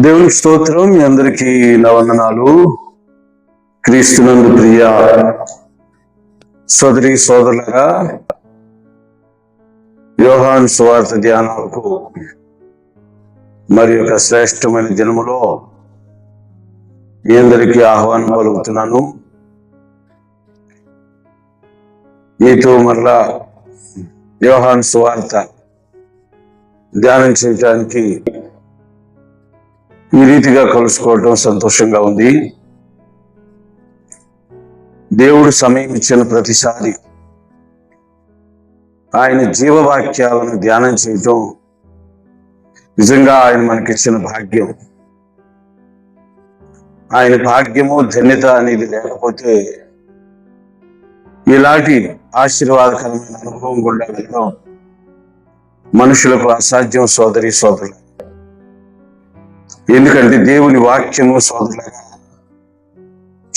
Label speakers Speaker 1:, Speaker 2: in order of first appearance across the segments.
Speaker 1: దేవుని స్తోత్రం. మీ అందరికీ నా వందనాలు. క్రీస్తునందు ప్రియ సోదరి సోదరులరా, యోహాను సువార్త ధ్యానాలకు మరి యొక్క శ్రేష్టమైన దినములో మీ అందరికీ ఆహ్వానం పలుకుతున్నాను. మీతో మరలా యోహాను సువార్త ధ్యానం చేయడానికి ఈ రీతిగా కలుసుకోవడం సంతోషంగా ఉంది. దేవుడు సమయం ఇచ్చిన ప్రతిసారి ఆయన జీవవాక్యాలను ధ్యానం చేయటం నిజంగా ఆయన మనకిచ్చిన భాగ్యం. ఆయన భాగ్యము ధన్యత అనేది లేకపోతే ఇలాంటి ఆశీర్వాదకరమైన అనుభవం గుండా వెళ్ళడం మనుషులకు అసాధ్యం సోదరి సోదరులు. ఎందుకంటే దేవుని వాక్యము సోదరులుగా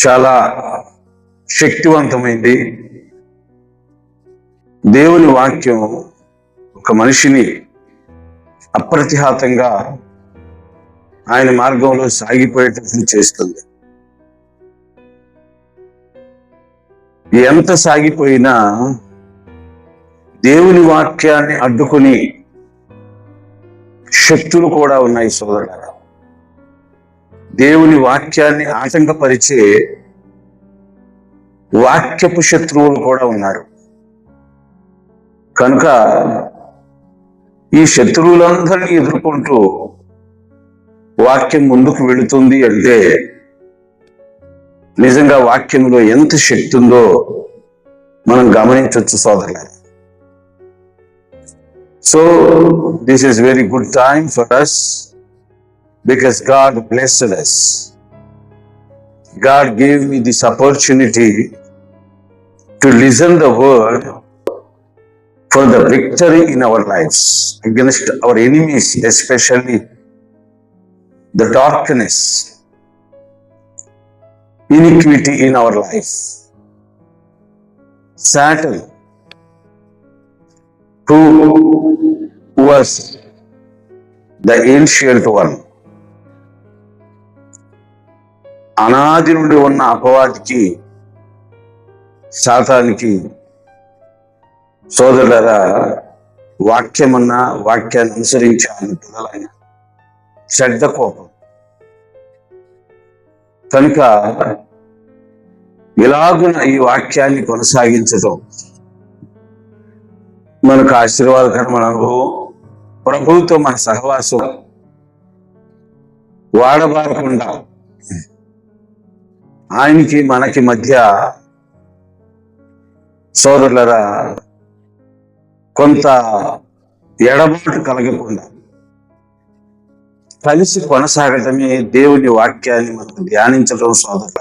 Speaker 1: చాలా శక్తివంతమైంది. దేవుని వాక్యం ఒక మనిషిని అప్రతిహాతంగా ఆయన మార్గంలో సాగిపోయేటట్లు చేస్తుంది. ఎంత సాగిపోయినా దేవుని వాక్యాన్ని అడ్డుకుని శక్తులు కూడా ఉన్నాయి సోదరులారా. దేవుని వాక్యాన్ని ఆటంకపరిచే వాక్యపు శత్రువులు కూడా ఉన్నారు. కనుక ఈ శత్రువులందరినీ ఎదుర్కొంటూ వాక్యం ముందుకు వెళుతుంది అంటే నిజంగా వాక్యంలో ఎంత శక్తి ఉందో మనం గమనించవచ్చు సోదరులారా. So this is very good time for us because God blessed us. God gave me this opportunity to listen the word for the victory in our lives against our enemies, especially the darkness, iniquity in our life. Satan, who was the ancient one, అనాది నుండి ఉన్న అపవాదికి సాతానికి సోదరులరా వాక్యమన్నా వాక్యాన్ని అనుసరించాలని పిల్లలైన శ్రద్ధ కోపం. కనుక ఇలాగున ఈ వాక్యాన్ని కొనసాగించడం మనకు ఆశీర్వాదకరమైన అనుభవం. ప్రభువుతో మన సహవాసం వాడబారకుండా ఆయనకి మనకి మధ్య సోదరులరా కొంత ఎడబాటు కలగకుండా కలిసి కొనసాగటమే దేవుని వాక్యాన్ని మనం ధ్యానించడం సోదరుల.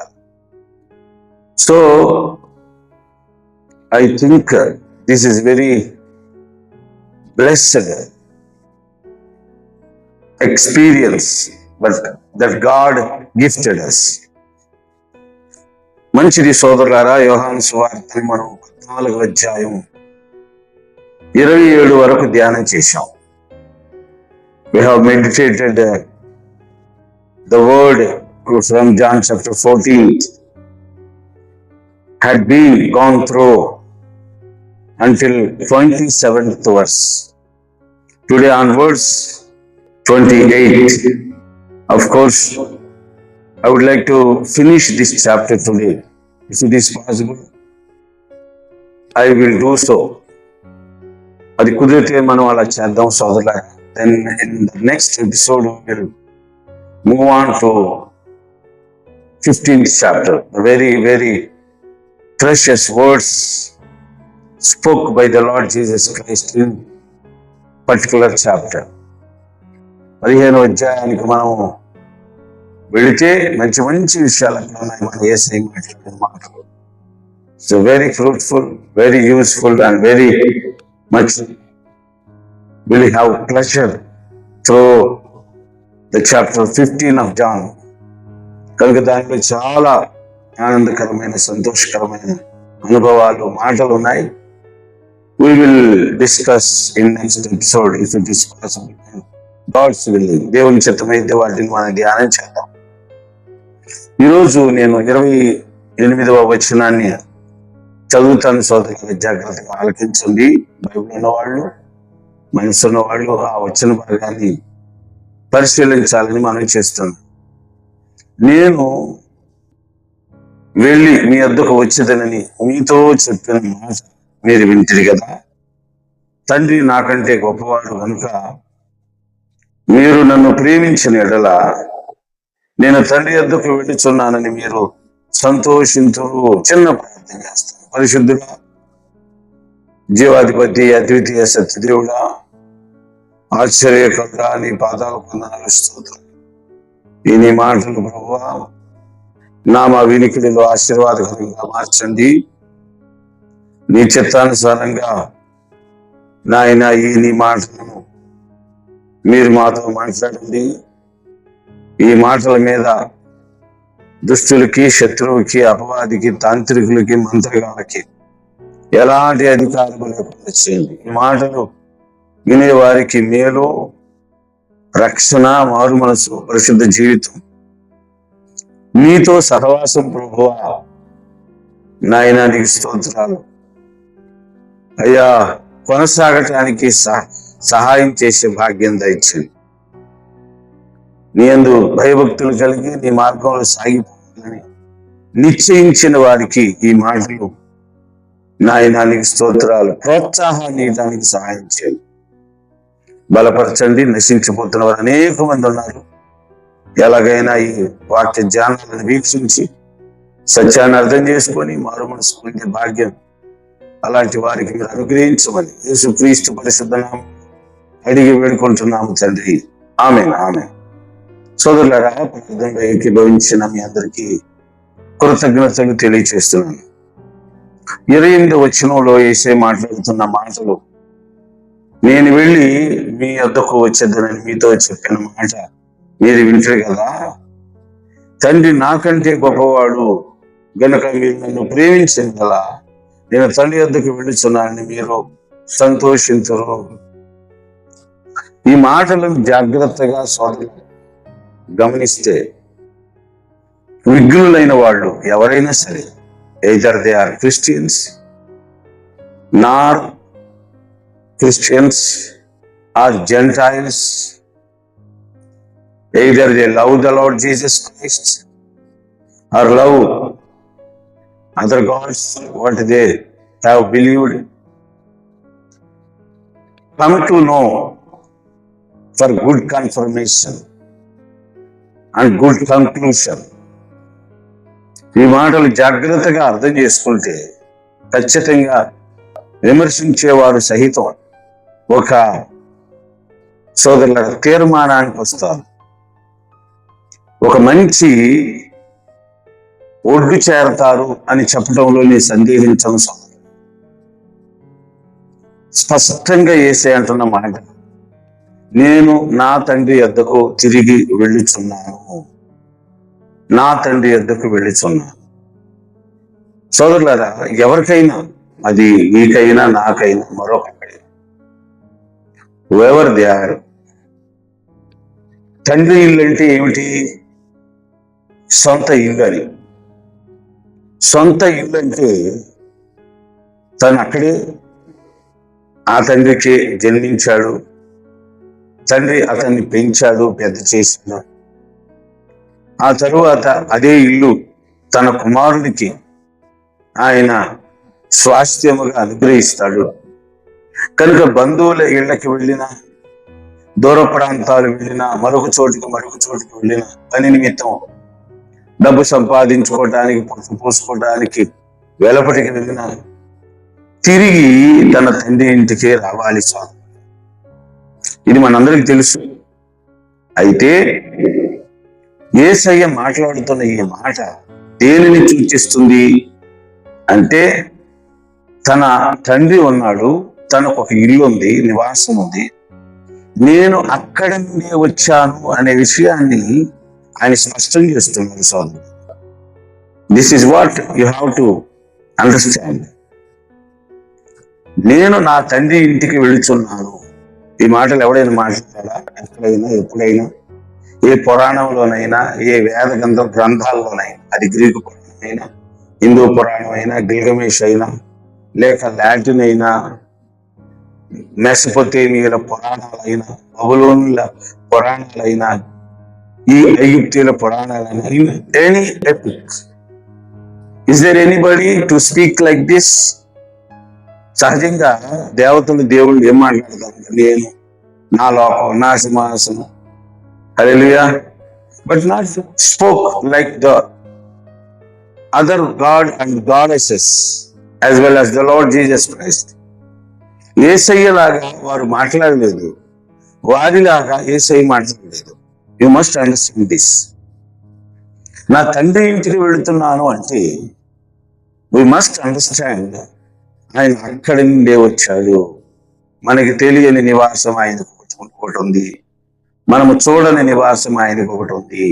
Speaker 1: So I think this is very blessed experience but that God gifted us. మంచిది సోదరులారా, యోహాను సువార్తని మనం 14వ అధ్యాయం 27 వరకు ధ్యానం చేశాం. We have meditated the word from John chapter 14 had been gone through until 27th verse. Today onwards 28. Of course, I would like to finish this chapter today. If it is possible, I will do so. అది కుదిరితే మనం అలా చేద్దాం సోదరుల. Then in the next episode we will move on to 15th chapter. The very, very precious words spoke by the Lord Jesus Christ in particular chapter. 15వ అధ్యాయానికి మనం వెళితే మంచి మంచి విషయాలు అక్కడ ఉన్నాయి. మనం ఏసై మాట్లాడిన మాటలు. So very fruitful, very useful and very much will have pleasure through the chapter 15 of John. కనుక దాంట్లో చాలా ఆనందకరమైన సంతోషకరమైన అనుభవాలు మాటలు ఉన్నాయి. We will discuss in next episode if it is possible. God's willing. దేవుని చిత్తమైతే వాటిని మనం ధ్యానం చేద్దాం. ఈరోజు నేను 28వ వచనాన్ని చదువుతాను. సోదరులు జాగ్రత్తగా ఆలకించండి. బైబిల్ ఉన్నవాళ్ళు, మనసు ఉన్నవాళ్ళు ఆ వచన భాగాన్ని పరిశీలించాలని మనం చేస్తున్నాం. నేను వెళ్ళి మీ వద్దకు వచ్చేదనని మీతో చెప్పిన మాట మీరు వింటిరి కదా. తండ్రి నాకంటే గొప్పవాడు కనుక మీరు నన్ను ప్రేమించిన ఎడల నేను తండ్రి వద్దకు వెళ్ళుచున్నానని మీరు సంతోషింతురు. చిన్న ప్రార్థన చేస్తాను. పరిశుద్ధుడా, జీవాధిపతి, అద్వితీయ సత్యదేవుడా, ఆశ్చర్యకరుడా, నీ పాదాలకు వందనాలు, స్తోత్రం. ఈ నీ మాటలు ప్రభువా మా వినికిడిలో ఆశీర్వాదకరంగా మార్చండి. నీ చిత్తానుసారంగా నాయన ఈ నీ మాటలను మీరు మాతో మాట్లాడండి. ఈ మాటల మీద దుష్టులకి, శత్రువుకి, అపవాదికి, తాంత్రికులకి, మంత్రగాలకి ఎలాంటి అధికారం లేకుండా చేయండి. ఈ మాటలు వినేవారికి మేలు, రక్షణ, మారు మనసు, పరిశుద్ధ జీవితం, నీతో సహవాసం ప్రభువా నాయన నీకు స్తోత్రాలు అయ్యా. కొనసాగటానికి సహాయం చేసే భాగ్యం దయచేయండి. నీ యందు భయభక్తులు కలిగి నీ మార్గంలో సాగిపోవాలని నిశ్చయించిన వారికి ఈ మాటలు నాయన నీకు స్తోత్రాలు. ప్రోత్సాహాన్ని ఇవ్వడానికి సహాయం చేయండి, బలపరచండి. నశించిపోతున్న వారు అనేక మంది ఉన్నారు. ఎలాగైనా ఈ వాక్య ధ్యానాలను వీక్షించి సత్యాన్ని అర్థం చేసుకొని మారు మనసు పొందే భాగ్యం అలాంటి వారికి మీరు అనుగ్రహించమని యేసుక్రీస్తు పరిశుద్ధ నామములో అడిగి వేడుకుంటున్నాము తండ్రి. ఆమేన్, ఆమేన్. సోదరులారా, ప్రార్థనలో ఏకీభవించిన మీ అందరికీ కృతజ్ఞతలు తెలియచేస్తున్నాను. 28వ వచనంలో యేసయ్య మాట్లాడుతున్న మాటలు, నేను వెళ్ళి మీ వద్దకు వచ్చేదనని మీతో చెప్పిన మాట మీరు వింటారు కదా. తండ్రి నాకంటే గొప్పవాడు గనుక మీరు నన్ను ప్రేమించండి కదా. నేను తండ్రి వద్దకు వెళ్ళుచున్నానని మీరు సంతోషించరు. ఈ మాటలను జాగ్రత్తగా సోదరులు గమనిస్తే విఘ్నులైన వాళ్ళు ఎవరైనా సరే, either they are Christians nor Christians are Gentiles, either they love the Lord Jesus Christ or love other gods, what they have believed, come to know for good confirmation and good conclusion. ఈ మాటలు జాగ్రత్తగా అర్థం చేసుకుంటే ఖచ్చితంగా విమర్శించేవారు సహితం ఒక సోదరుల తీర్మానానికి వస్తారు. ఒక మంచి ఒడ్డు చేరతారు అని చెప్పడంలో నేను సందేహించను. స్పష్టంగా యేసయ్య అంటున్న మాట, నేను నా తండ్రి వద్దకు తిరిగి వెళ్ళుచున్నాను, నా తండ్రి వద్దకు వెళ్ళుచున్నాను. సోదరులారా, ఎవరికైనా, అది నీకైనా నాకైనా మరొకరికైనా, ఎవరు దే ఆర్, తండ్రి ఇల్లు అంటే ఏమిటి? సొంత ఇల్లు అని. సొంత ఇల్లు అంటే తను అక్కడే ఆ తండ్రికి జన్మించాడు, తండ్రి అతన్ని పెంచాడు, పెద్ద చేశాడు. ఆ తరువాత అదే ఇల్లు తన కుమారుడికి ఆయన స్వాస్థ్యముగా అనుగ్రహిస్తాడు. కనుక బంధువుల ఇళ్ళకి వెళ్ళినా, దూర ప్రాంతాలు వెళ్ళినా, మరొక చోటుకి వెళ్ళినా, పని నిమిత్తం డబ్బు సంపాదించుకోవటానికి, పొట్టు పోసుకోవడానికి వెలపటికి వెళ్ళినా తిరిగి తన తండ్రి ఇంటికి రావాలి చాలు. ఇది మనందరికి తెలుసు. అయితే యేసయ్య మాట్లాడుతున్న ఈ మాట దేనిని సూచిస్తుంది అంటే, తన తండ్రి ఉన్నాడు, తనకు ఒక ఇల్లు ఉంది, నివాసం ఉంది, నేను అక్కడ నుండి వచ్చాను అనే విషయాన్ని ఆయన స్పష్టం చేస్తున్నారు. సోదరు, this is what you have to understand. నేను నా తండ్రి ఇంటికి వెళుచున్నాను, ఈ మాటలు ఎవడైనా మాట్లాడారా? ఎక్కడైనా, ఎప్పుడైనా, ఏ పురాణంలోనైనా, ఏ వేద గ్రంథాల్లోనైనా, అది గ్రీకు పురాణం అయినా, హిందూ పురాణం అయినా, గిల్గమేష్ అయినా, లేక లాటిన్ అయినా, మెసొపొతేమియల పురాణాలైనా, బబులోనుల పురాణాలైనా, ఈ ఐగుప్తీయుల పురాణాలైనా, in any epic, is there anybody to speak like this? సహజంగా దేవతలు, దేవుళ్ళు ఏం మాట్లాడతారు? నేను, నా లోకం, నా సింహాసనం, hallelujah. But not spoke like the other god and goddesses as well as the lord Jesus Christ. యేసయ్యలాగా వారు మాట్లాడలేదు, వారిలాగా యేసయ్య మాట్లాడలేదు. You must understand this. నా తండ్రి ఇంటికి వెళుతున్నాను అంటే వి మస్ట్ అండర్స్టాండ్ ఆయన అక్కడి నుండే వచ్చాడు. మనకి తెలియని నివాసం ఆయనకు ఒకటి ఉంది, మనము చూడని నివాసం ఆయనకు ఒకటి ఉంది.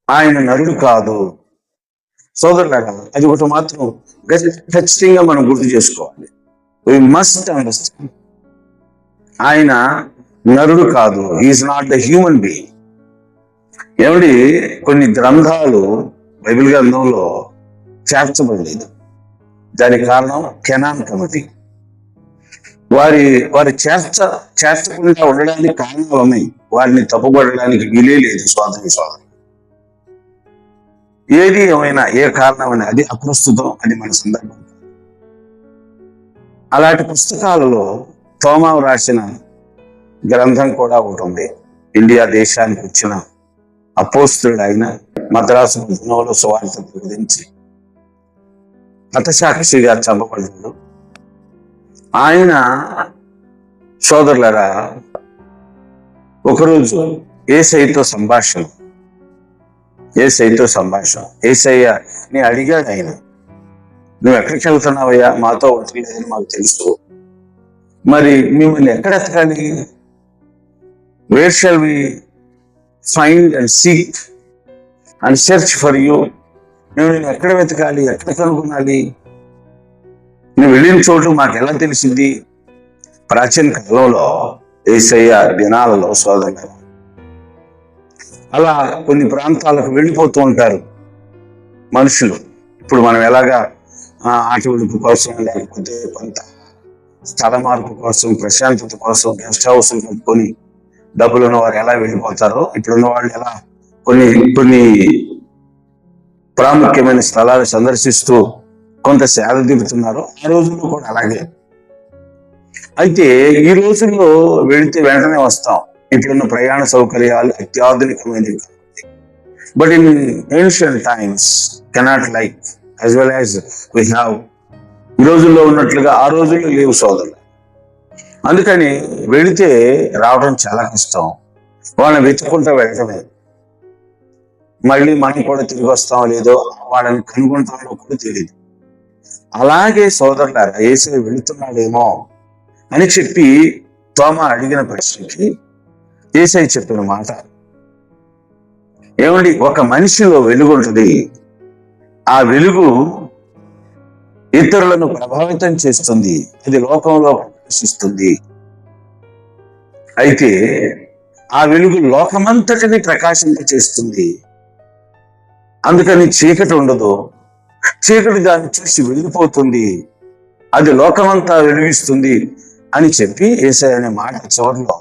Speaker 1: ఆయన నరుడు కాదు. సోదరులారా, అది ఒకటి మాత్రం ఖచ్చితంగా మనం గుర్తు చేసుకోవాలి. వి మస్ట్ అండర్స్టాండ్, ఆయన నరుడు కాదు. Is not the human being. ఏమిటి, కొన్ని గ్రంథాలు బైబిల్ గ్రంథంలో చేర్చబడలేదు. దానికి కారణం కెనాన్ కమిటీ. వారి చేర్చకుండా ఉండడానికి కారణాలు ఉన్నాయి. వారిని తప్పుపడడానికి వీలే లేదు. సోదరు ఏది ఏమైనా, ఏ కారణమైనా అది అప్రస్తుతం, అది మన సందర్భం. అలాంటి పుస్తకాలలో తోమా రాసిన గ్రంథం కూడా ఒకటి ఉంది. ఇండియా దేశానికి వచ్చిన అపోస్తుడు ఆయన, మద్రాసు పట్టణంలో సువార్త ప్రకటించి హతసాక్షిగా చంపబడ్డాడు. ఆయన సోదరులరా ఒకరోజు యేసయ్యతో సంభాషణ, యేసయ్యని అడిగాడు ఆయన, నువ్వు ఎక్కడికి వెళ్తున్నావయ్యా? మాతో ఉండలేదని మాకు తెలుసు, మరి మిమ్మల్ని ఎక్కడ ఎతకాలి? Where shall we find and seek and search for you? మేము నేను ఎక్కడ వెతకాలి, ఎక్కడ కనుగొనాలి? నువ్వు వెళ్ళిన చోటు మాకు ఎలా తెలిసింది? ప్రాచీన కాలంలో యేసయ్య దినాలలో సోదరులు అలా కొన్ని ప్రాంతాలకు వెళ్ళిపోతూ ఉంటారు మనుషులు. ఇప్పుడు మనం ఎలాగా ఆట విడుపు కోసం, లేకపోతే కొంత స్థల మార్పు కోసం, ప్రశాంతత కోసం గెస్ట్ హౌస్లు కట్టుకొని డబ్బులు ఉన్న వారు ఎలా వెళ్ళిపోతారో, ఇప్పుడున్న వాళ్ళు ఎలా కొన్ని ప్రాముఖ్యమైన స్థలాలు సందర్శిస్తూ కొంత సేద తీరుతున్నారు. ఆ రోజుల్లో కూడా అలాగే. అయితే ఈ రోజుల్లో వెళితే వెంటనే వస్తాం, ఇప్పుడున్న ప్రయాణ సౌకర్యాలు అత్యాధునికమైనవి. But in ancient times cannot like as well as we have. ఈ రోజుల్లో ఉన్నట్లుగా ఆ రోజుల్లో లేవు సోదరులు. అందుకని వెళితే రావడం చాలా కష్టం. వాళ్ళని వెతుక్కుంటూ వెళ్ళటమే. మళ్ళీ మనం కూడా తిరిగి వస్తామో లేదో, వాళ్ళని కనుగొంటామో కూడా తెలియదు. అలాగే సోదరులారా, యేసయ్య వెళుతున్నాడేమో అని చెప్పి తోమా అడిగిన ప్రశ్నకి యేసయ్య చెప్పిన మాట ఏమండి, ఒక మనిషిలో వెలుగు ఉంటుంది. ఆ వెలుగు ఇతరులను ప్రభావితం చేస్తుంది, అది లోకంలో ప్రకాశిస్తుంది. అయితే ఆ వెలుగు లోకమంతటిని ప్రకాశింప చేస్తుంది. అందుకని చీకటి ఉండదు. చీకటి దాన్ని చూసి వెళ్ళిపోతుంది, అది లోకమంతా వెలిగిస్తుంది అని చెప్పి యేసయ్య అనే మాట చివరిలో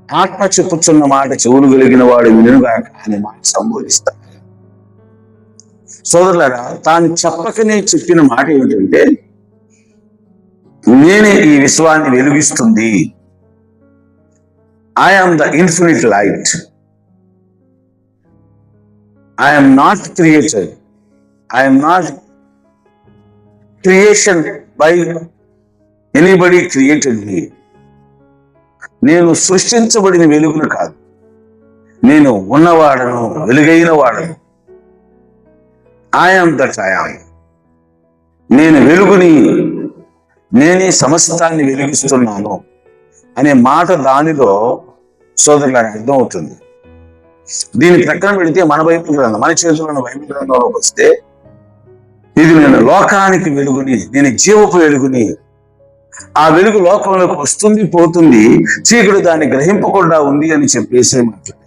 Speaker 1: ఆత్మ చెప్పుచున్న మాట చెవులు కలిగిన వాడు వినుగాక అనే మాట సంబోధిస్తారు. సోదరులారా, తాను చెప్పకనే చెప్పిన మాట ఏమిటంటే, నేనే ఈ విశ్వాన్ని వెలిగిస్తుంది. I am the infinite light. I am not created. I am not creation by anybody created me. నేను సృష్టించబడిన వెలుగును కాదు, నేను ఉన్నవాడను, వెలుగైన వాడను. I am that I am. నేను వెలుగుని, నేనే సమస్తాన్ని వెలిగిస్తున్నాను అనే మాట దానిలో సోదరులకు అర్థం అవుతుంది. దీని ప్రక్కన పెడితే మన బైబిల్ గ్రంథం, మన చేతిలో ఉన్న బైబిల్ గ్రంథంలోకి వస్తే, ఇది నేను లోకానికి వెలుగుని, నేను జీవపు వెలుగుని ఆ వెలుగు లోకంలోకి వస్తుంది, పోతుంది, చీకటి దాన్ని గ్రహింపకుండా ఉంది అని చెప్పేసి మాట్లాడారు.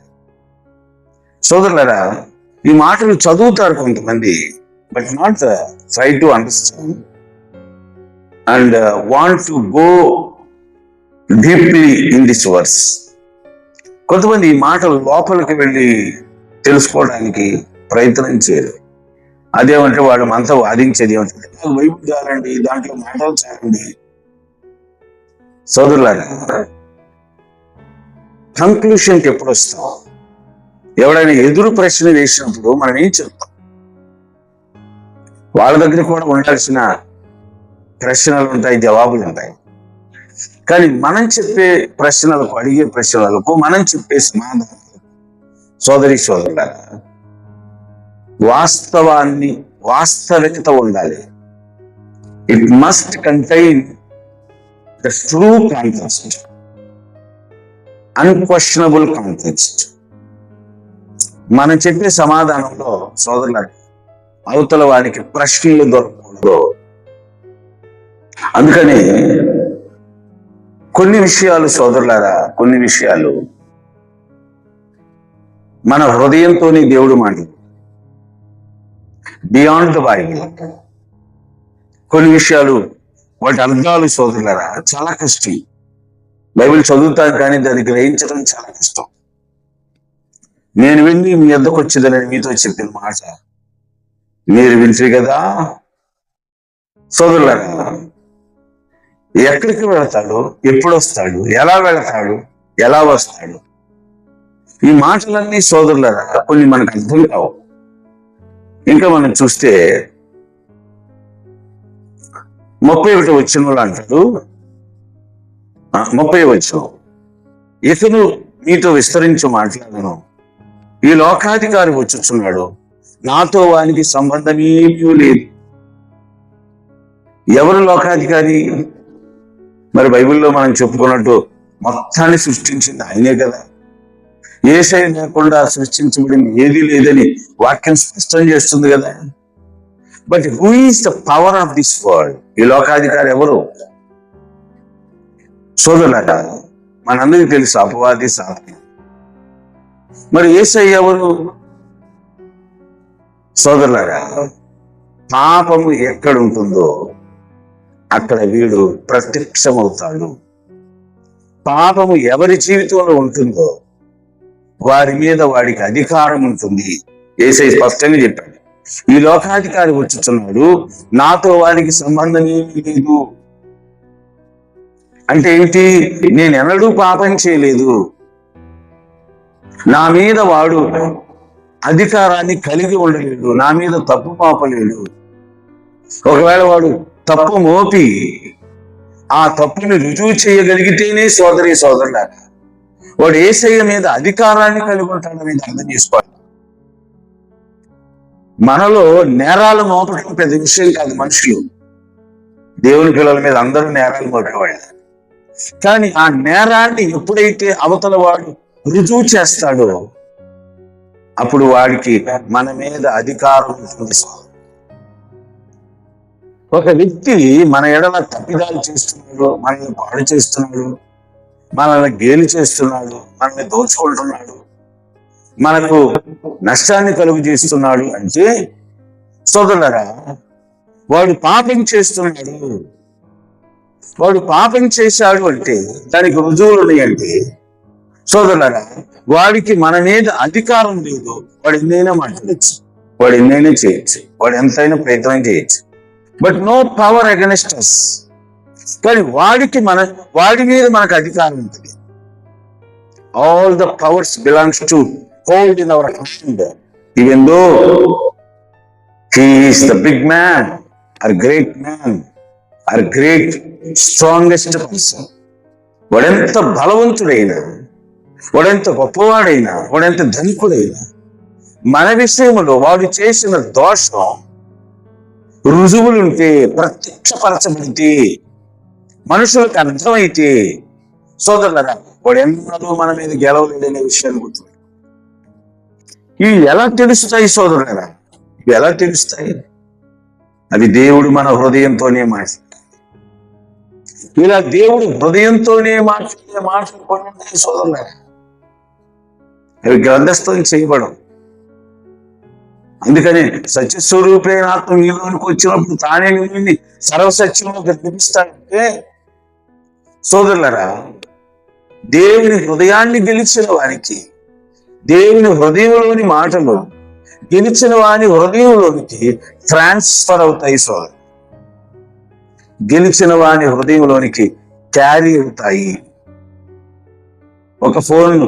Speaker 1: సోదరులారా, ఈ మాటలు చదువుతారు కొంతమంది, but not try to understand and want to go deeply in this verse. కొంతమంది ఈ మాటలు లోపలికి వెళ్ళి తెలుసుకోవడానికి ప్రయత్నం చేయరు. అదేమంటే వాడు మనతో వాదించేది ఏమంటే బైబిల్ చాలండి, దాంట్లో మాటలు చాలండి. సోదరులారా, కంక్లూషన్కి ఎప్పుడు వస్తాం? ఎవడైనా ఎదురు ప్రశ్న వేసినప్పుడు మనం ఏం చెప్తాం? వాళ్ళ దగ్గర కూడా ఉండాల్సిన ప్రశ్నలు ఉంటాయి, జవాబులు ఉంటాయి. కానీ మనం చెప్పే ప్రశ్నలకు, అడిగే ప్రశ్నలకు మనం చెప్పే సమాధానం, సోదరి సోదరులారా, వాస్తవికత ఉండాలి. It must contain the true context, unquestionable context. మనం చెప్పే సమాధానంలో సోదరులారా, అవతల వారికి ప్రశ్నలు దొరకకూడదు. అందుకని కొన్ని విషయాలు సోదరులారా, కొన్ని విషయాలు మన హృదయంతోనే దేవుడు మాట్లాడు, బియాండ్ ద బైబిల్. కొన్ని విషయాలు వాటి అర్థాలు సోదరులారా చాలా కష్టం. బైబిల్ చదువుతాను కానీ దాన్ని గ్రహించడం చాలా కష్టం. నేను విని మీ వద్దకు వచ్చేదని మీతో చెప్పిన మాట మీరు వింటారు కదా సోదరులారా. ఎక్కడికి వెళతాడు, ఎప్పుడు వస్తాడు, ఎలా వెళతాడు, ఎలా వస్తాడు, ఈ మాటలన్నీ సోదరులారా కొన్ని మనకు అర్థం కావు. ఇంకా మనం చూస్తే 31వ వచనంలో అంటాడు, 30వ వచనం, ఇతను మీతో విస్తరించి మాట్లాడను, ఈ లోకాధికారి వచ్చుచున్నాడు, నాతో వానికి సంబంధమేమీ లేదు. ఎవరు లోకాధికారి? మరి బైబిల్లో మనం చెప్పుకున్నట్టు మొత్తాన్ని సృష్టించింది ఆయనే కదా. యేసయ్య లేకుండా సృష్టించబడింది ఏదీ లేదని వాక్యం స్పష్టం చేస్తుంది కదా. But who is the power of this world? ఈ లోకాధికారి ఎవరు? సోదరులారా, మనందరికీ తెలుసు అపవాది, సాతాను. మరి యేసయ్య ఎవరు? సోదరులారా, పాపము ఎక్కడ ఉంటుందో అక్కడ వీడు ప్రత్యక్షమవుతాడు. పాపము ఎవరి జీవితంలో ఉంటుందో వారి మీద వాడికి అధికారం ఉంటుంది. యేసయ్య స్పష్టంగా చెప్పాడు, ఈ లోకాధికారి వచ్చుచున్నాడు, నాతో వారికి సంబంధం ఏమీ లేదు. అంటే ఏంటి? నేను ఎన్నడూ పాపం చేయలేదు, నా మీద వాడు అధికారాన్ని కలిగి ఉండలేడు, నా మీద తప్పు మోపలేడు. ఒకవేళ వాడు తప్పు మోపి ఆ తప్పుని రుజువు చేయగలిగితేనే సోదరి సోదరులారా వాడు యేసయ్య మీద అధికారాన్ని కలిగి ఉంటాడనేది అర్థం చేసుకోవాలి. మనలో నేరాలు మోపడం పెద్ద విషయం కాదు. మనుషులు, దేవుని పిల్లల మీద అందరూ నేరాలు మోపేవాళ్ళు. కానీ ఆ నేరాన్ని ఎప్పుడైతే అవతల వాడు రుజువు చేస్తాడో అప్పుడు వాడికి మన మీద అధికారం ఉంటుంది. ఒక వ్యక్తి మన ఎడల తప్పిదాలు చేస్తున్నాడు, మనల్ని పాడు చేస్తున్నాడు, మనల్ని గేలి చేస్తున్నాడు, మనల్ని దోచుకుంటున్నాడు, మనకు నష్టాన్ని కలుగు చేస్తున్నాడు అంటే సోదరులారా వాడు పాపం చేస్తున్నాడు. వాడు పాపం చేశాడు అంటే దానికి రుజువులు ఉన్నాయంటే సోదరులారా వాడికి మన మీద అధికారం లేదు. వాడు ఎన్నైనా మాట్లాడచ్చు, వాడు ఎన్నైనా చేయొచ్చు, వాడు ఎంతైనా ప్రయత్నం చేయొచ్చు, but no power against us. కానీ వాడి మీద మనకు అధికారం ఉంటుంది. All the powers belongs to hold in our hand, even though he is the big man or great man or great strongest person. వాడెంత బలవంతుడైనా, వాడెంత గొప్పవాడైనా, వాడెంత ధనికుడైనా మన విషయంలో వాడు చేసిన దోషం రుజువులుంటే, ప్రత్యక్షపరచబడితే, మనుషులకు అర్థమైతే సోదరులరా వాడు ఎన్నడూ మన మీద గెలవలేడనే విషయాన్ని గుర్తు. ఇవి ఎలా తెలుస్తాయి సోదరులరా? ఇవి ఎలా తెలుస్తాయి? అవి దేవుడు మన హృదయంతోనే మాట్లాడాలి. ఇలా దేవుడు హృదయంతోనే మాట్లాడే మాటలు కొన్ని ఉన్నాయి సోదరులు. అవి గ్రంథస్థం చేయబడం. అందుకని సత్యస్వరూపైన ఆత్మ మీలోనికి వచ్చినప్పుడు తానే మిమ్మల్ని సర్వసత్యంలో గర్భిస్తాడంటే సోదరులరా, దేవుని హృదయాన్ని గెలిచిన వారికి, దేవుని హృదయంలోని మాటలు గెలిచిన వాని హృదయంలోనికి ట్రాన్స్ఫర్ అవుతాయి సోదరు. గెలిచిన వాని హృదయంలోనికి క్యారీ అవుతాయి. ఒక ఫోన్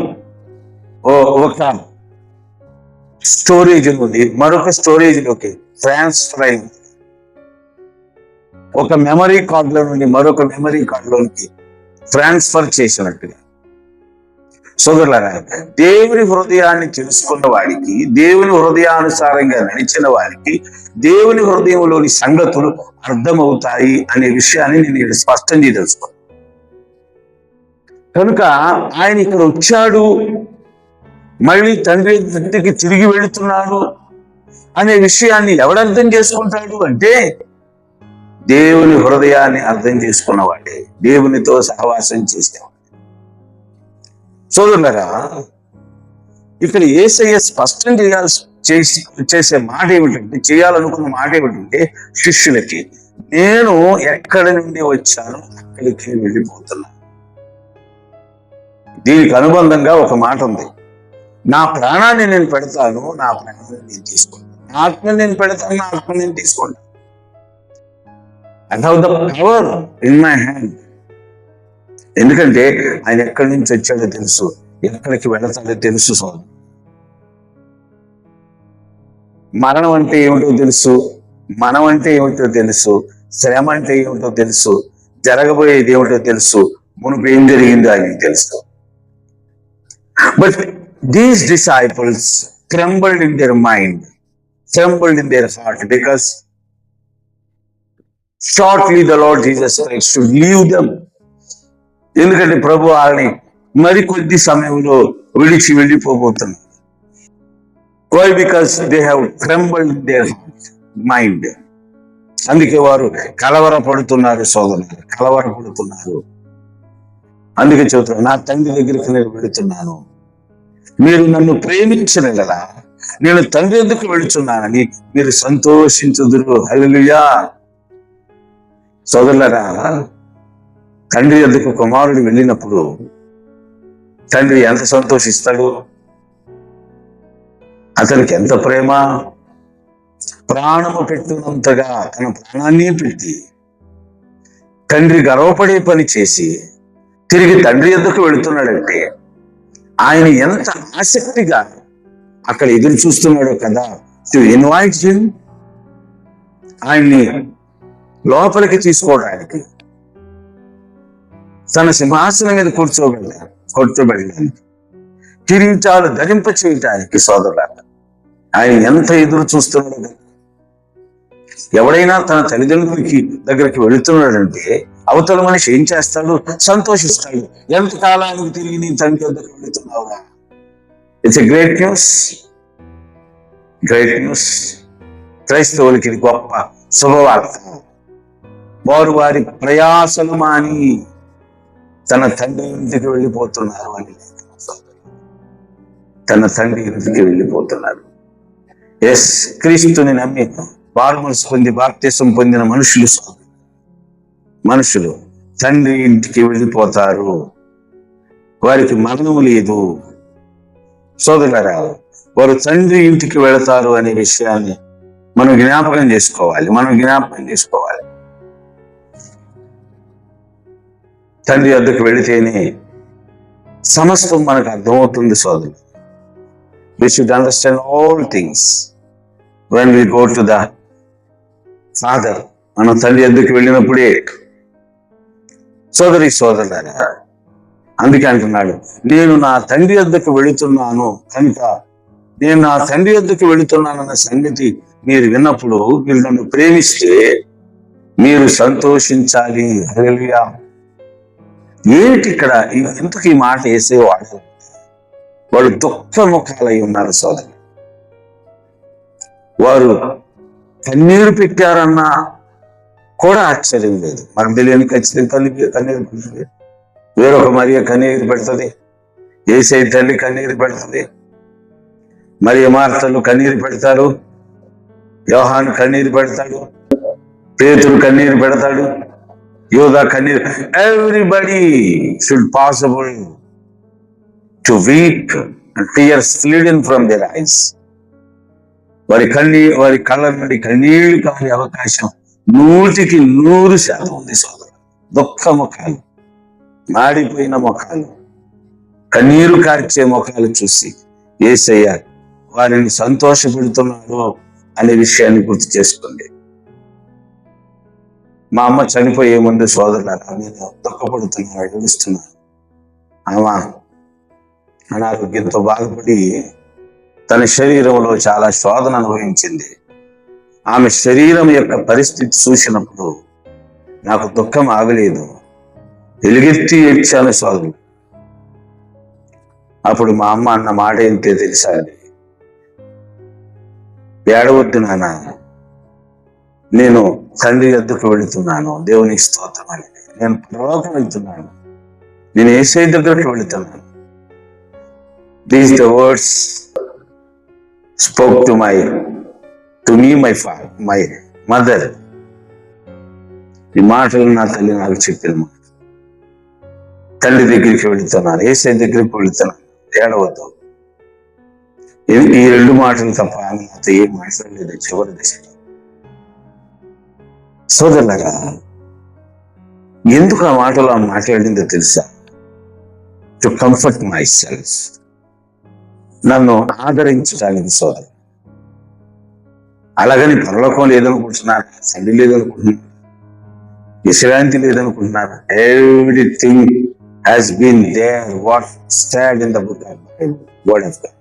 Speaker 1: ఒక స్టోరేజ్ నుండి మరొక స్టోరేజ్లోకి ట్రాన్స్ఫర్ అయింది. ఒక మెమరీ కార్డులో నుండి మరొక మెమరీ కార్డులోనికి ట్రాన్స్ఫర్ చేసినట్టుగా. సోదరులారా, దేవుని హృదయాన్ని తెలుసుకున్న వాడికి, దేవుని హృదయానుసారంగా నడిచిన వారికి దేవుని హృదయంలోని సంగతులు అర్థమవుతాయి అనే విషయాన్ని నేను స్పష్టం చేయదలుచుకున్నాను. కనుక ఆయన ఇక్కడ వచ్చాడు, మళ్ళీ తండ్రి దగ్గరికి తిరిగి వెళుతున్నాడు అనే విషయాన్ని ఎవడు అర్థం చేసుకుంటాడు అంటే దేవుని హృదయాన్ని అర్థం చేసుకున్నవాడే, దేవునితో సహవాసం చేసేవాడు. సోదరులారా, ఇక్కడ యేసయ్య స్పష్టం చేసే మాట ఏమిటంటే, చేయాలనుకున్న మాట ఏమిటంటే, శిష్యులకి నేను ఎక్కడి నుండి వచ్చాను అక్కడికి వెళ్ళిపోతున్నాను. దీనికి అనుబంధంగా ఒక మాట ఉంది, నా ప్రాణాన్ని నేను పెడతాను, నా ప్రాణాన్ని నేను తీసుకుంటాను. నా ఆత్మని నేను పెడతాను, నా ఆత్మని నేను తీసుకుంటాను. I have the power in my hand. ఎందుకంటే ఆయన ఎక్కడి నుంచి వచ్చాడో తెలుసు, ఎక్కడికి వెళతాడో తెలుసు. సోదరు, మరణం అంటే ఏమిటో తెలుసు, మనం అంటే ఏమిటో తెలుసు, శ్రమ అంటే ఏమిటో తెలుసు, జరగబోయేది ఏమిటో తెలుసు, మునుపు ఏం జరిగిందో ఆయనకి తెలుసు. But these disciples trembled in their mind, trembled in their heart, because shortly the Lord Jesus Christ should leave them. ఎందుకంటే ప్రభు వాళ్ళని మరికొద్ది సమయంలో విడిచి వెళ్ళిపోబోతున్నారు. Why? Because they have trembled in their mind. అందుకే వారు కలవరపడుతున్నారు సోదరులు, కలవరపడుతున్నారు. అందుకే చెబుతున్నారు, నా తండ్రి దగ్గరికి నేను వెళుతున్నాను, మీరు నన్ను ప్రేమించిన కదా, నేను తండ్రి ఎందుకు వెళుతున్నానని మీరు సంతోషించుదురు. హల్లెలూయా. సోదరులారా, తండ్రి ఎందుకు కుమారుడు వెళ్ళినప్పుడు తండ్రి ఎంత సంతోషిస్తాడు, అతనికి ఎంత ప్రేమ. ప్రాణము పెట్టినంతగా తన ప్రాణాన్ని పెట్టి తండ్రి గర్వపడే పని చేసి తిరిగి తండ్రి ఎందుకు వెళుతున్నాడంటే ఆయన ఎంత ఆసక్తిగా అక్కడ ఎదురు చూస్తున్నాడో కదా, టు ఇన్వైట్ హిమ్, ఆయన్ని లోపలికి తీసుకోవడానికి, తన సింహాసనం మీద కూర్చోబెట్టడానికి, కిరీటాలు ధరింప చేయటానికి. సోదరులారా, ఆయన ఎంత ఎదురు చూస్తున్నాడు. ఎవడైనా తన తల్లిదండ్రులకి దగ్గరికి వెళుతున్నాడంటే అవతల మనిషి ఏం చేస్తాడు? సంతోషిస్తాడు. ఎంత కాలానికి తిరిగి నీ తండ్రి దగ్గరికి వెళుతున్నావురా? It's a great news, great news. క్రైస్తవులకి ఇది గొప్ప శుభవార్త. వారు వారి ప్రయాసలు మాని తన తండ్రి ఇంటికి వెళ్ళిపోతున్నారు అని, తన తండ్రి ఇంటికి వెళ్ళిపోతున్నారు. ఎస్, క్రీస్తుని నమ్మి బాప్తిసం పొంది బాప్తిసం పొందిన మనుషులు తండ్రి ఇంటికి వెళ్ళిపోతారు. వారికి మరణము లేదు. సోదరులారా, వారు తండ్రి ఇంటికి వెళతారు అనే విషయాన్ని మనం జ్ఞాపకం చేసుకోవాలి. తండ్రి వద్దకు వెళితేనే సమస్తం మనకు అర్థమవుతుంది సోదరు. We should understand all things when we go to the Father. మనం తండ్రి వద్దకు వెళ్ళినప్పుడే సోదరులారా, అందుకే అంటున్నాడు, నేను నా తండ్రి వద్దకు వెళుతున్నాను కనుక, నేను నా తండ్రి వద్దకు వెళుతున్నానన్న సంగతి మీరు విన్నప్పుడు మీరు నన్ను ప్రేమిస్తే మీరు సంతోషించాలి. హల్లెలూయా. ఏంటి ఇక్కడ ఎందుకు ఈ మాట వేసేవాడు? వాళ్ళు దుఃఖముఖాలై ఉన్నారు సోదరు. వారు కన్నీరు పెట్టారన్నా, కూడా ఆశ్చర్యం లేదు. మనకు తెలియని ఖచ్చితంగా కన్నీరు పెడుతుంది, వేరొక మరియ కన్నీరు పెడుతుంది, యేసయ్య తల్లి కన్నీరు పెడుతుంది, మరియ మార్తలు కన్నీరు పెడతారు, యోహాను కన్నీరు పెడతాడు, పేతురు కన్నీరు పెడతాడు, యోధా కన్నీరు. Everybody should possible to weep and tears bleeding from their eyes. వారి కళ్ళ నుండి కన్నీళ్లు కాని అవకాశం 100% ఉంది సోదరు. దుఃఖ ముఖాలు, మాడిపోయిన ముఖాలు, కన్నీరు కార్చే ముఖాలు చూసి యేసయ్య వారిని సంతోషపెడుతున్నాడు అనే విషయాన్ని గుర్తు చేసుకోండి. మా అమ్మ చనిపోయే ముందు సోదరులారా నేను దుఃఖపడుతున్నాను, ఏడుస్తున్నాను. ఆమె అనారోగ్యంతో బాధపడి తన శరీరంలో చాలా శోధన అనుభవించింది. ఆమె శరీరం యొక్క పరిస్థితి చూసినప్పుడు నాకు దుఃఖం ఆగలేదు, ఎలుగెత్తి ఏడ్చాను సోదరు. అప్పుడు మా అమ్మ అన్న మాట ఏంటో తెలుసా? ఏడవద్దు నాన్న, నేను తండ్రి వద్దకు వెళుతున్నాను, దేవునికి స్తోత్రం అని. నేను పరలోకం వెళ్తున్నాను, నేను యేసయ్య దగ్గరకు వెళుతున్నాను. These the words spoke to me my mother. ఈ మాటలు నా తల్లి నాకు చెప్పిన మాట. తల్లి దగ్గరికి వెళుతున్నాను, యేసయ్య దగ్గరికి వెళుతున్నాను, ఏడవద్దు. ఈ 2 మాటలు తప్ప ఆమె నాతో ఏం మాట్లాడలేదు చివరి దశలో. సోదరులారా, ఎందుకు ఆ మాటలు ఆమె మాట్లాడిందో తెలుసా? టు కంఫర్ట్ మై సెల్ఫ్, నన్ను ఆదరించడానికి సోదరు. అలాగని పరలోకం లేదనుకుంటున్నారు, సండి లేదనుకుంటున్నారు, విశ్రాంతి లేదనుకుంటున్నారు. Everything has been there what stand in the book of word of God.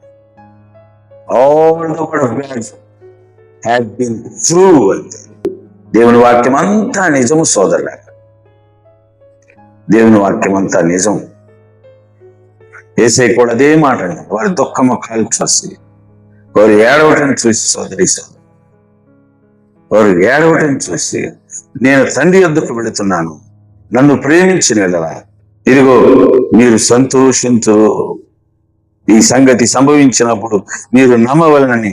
Speaker 1: All the word of God has been true. అంటే దేవుని వాక్యం అంతా నిజము సోదరుల, దేవుని వాక్యం అంతా నిజం. యేసయ్య కూడా అదే మాట అన్నాడు. వారి దుఃఖ ముఖాలు చూసి, వారు ఏడవటం చూసి సోదరి వారు ఏడవటం చూసి, నేను తండ్రి వద్దకు వెళుతున్నాను, నన్ను ప్రేమించిన ఎడల ఇదిగో మీరు సంతోషంతో ఈ సంగతి సంభవించినప్పుడు మీరు నమ్మవలనని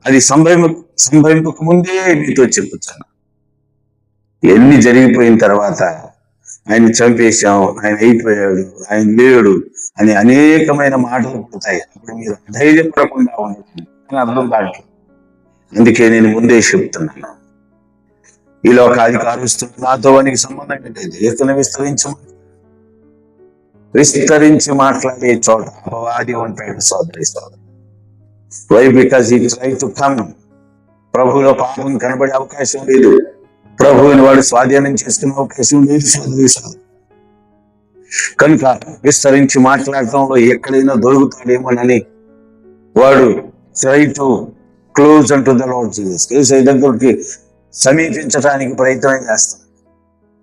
Speaker 1: అది సంభవింపక ముందే మీతో చెప్పుతాను. ఎన్ని జరిగిపోయిన తర్వాత ఆయన చంపేశాం, ఆయన అయిపోయాడు, ఆయన లేడు అని అనేకమైన మాటలు పుడతాయి. అప్పుడు మీరు ధైర్యపడకుండా ఉంటుంది అని అర్థం దాంట్లో. అందుకే నేను ముందే చెప్తున్నాను, ఈ లోకాధికారుస్తున్న నాతో వానికి సంబంధం ఏంటంటే ఏకను విస్తరించి మాట్లాడే చోట అపవాది ఉంటాడు సోదరి. Why? Because he try to come. ప్రభువులో పాపం కనబడే అవకాశం లేదు, ప్రభువుని వాడు స్వాధీనం చేసుకునే అవకాశం లేదు సోదరి. కనుక విస్తరించి మాట్లాడటంలో ఎక్కడైనా దొరుకుతాడేమోనని వాడు ట్రై టు క్లోజ్ అంటూ ద లార్డ్ జీసస్. యేసయ్య దగ్గరికి సమీపించడానికి ప్రయత్నం చేస్తాను.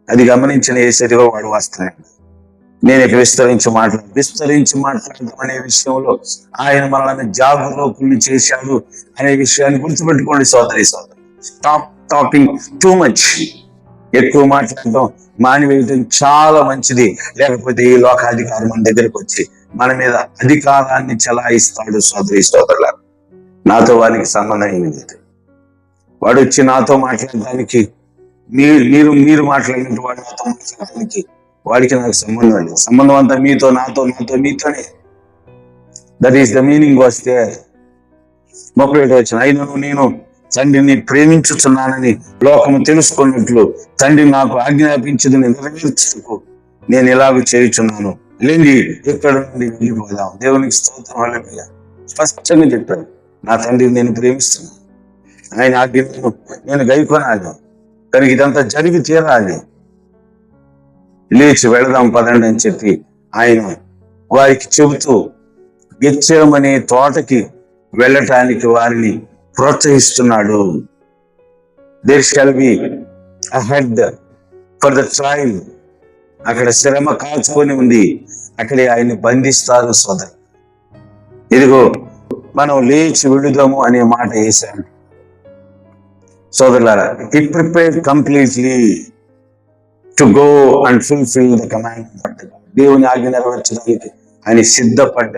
Speaker 1: అది గమనించిన యేసయ్య వాడు వస్తున్నాడు. నేను ఇక విస్తరించి మాట్లాడడం అనే విషయంలో ఆయన మనల్ని జాగరూకుల్ని చేశాడు అనే విషయాన్ని గుర్తుపెట్టుకోండి సోదరి. Stop talking too much. ఎక్కువ మాట్లాడటం మానివేయటం చాలా మంచిది. లేకపోతే ఈ లోకాధికారి మన దగ్గరకు వచ్చి మన మీద అధికారాన్ని చెలాయిస్తాడు సోదరుల. నాతో వారికి సంబంధం ఏమి లేదు. వాడు వచ్చి నాతో మాట్లాడడానికి, మీరు మాట్లాడినట్టు వాడు నాతో మాట్లాడడానికి వాడికి నాకు సంబంధం లేదు. సంబంధం అంతా మీతోనే. That is the meaning was there. 31 వచ్చిన అయినను నేను తండ్రిని ప్రేమించుచున్నానని లోకము తెలుసుకున్నట్లు తండ్రి నాకు ఆజ్ఞాపించదని నెరవేర్చుటకు నేను ఇలాగ చేయుచున్నాను. లేని ఎక్కడ నుండి వెళ్ళిపోదాం. దేవునికి స్తోత్రం. హల్లెలూయా. స్పష్టంగా చెప్పాడు, నా తండ్రిని నేను ప్రేమిస్తున్నాను, ఆయన ఆజ్ఞను నేను గైకొనాలి, కనుక ఇదంతా జరిగి తీరాలి. లేచి వెళదాం పదండి అని చెప్పి ఆయన వారికి చెబుతూ గెత్సేమనే తోటకి వెళ్ళటానికి వారిని ప్రోత్సహిస్తున్నాడు. There shall be ahead for the trial. అక్కడ శ్రమ కాచుకొని ఉంది, అక్కడే ఆయన్ని బంధిస్తారు సోదరు. ఇదిగో మనం లేచి వెళుదాము అనే మాట వేశాడు. సోదరులారా, it prepared completely to go and fulfil the command. దేవుని ఆజ్ఞ నెరవేర్చడానికి ఆయన సిద్ధపడ్డ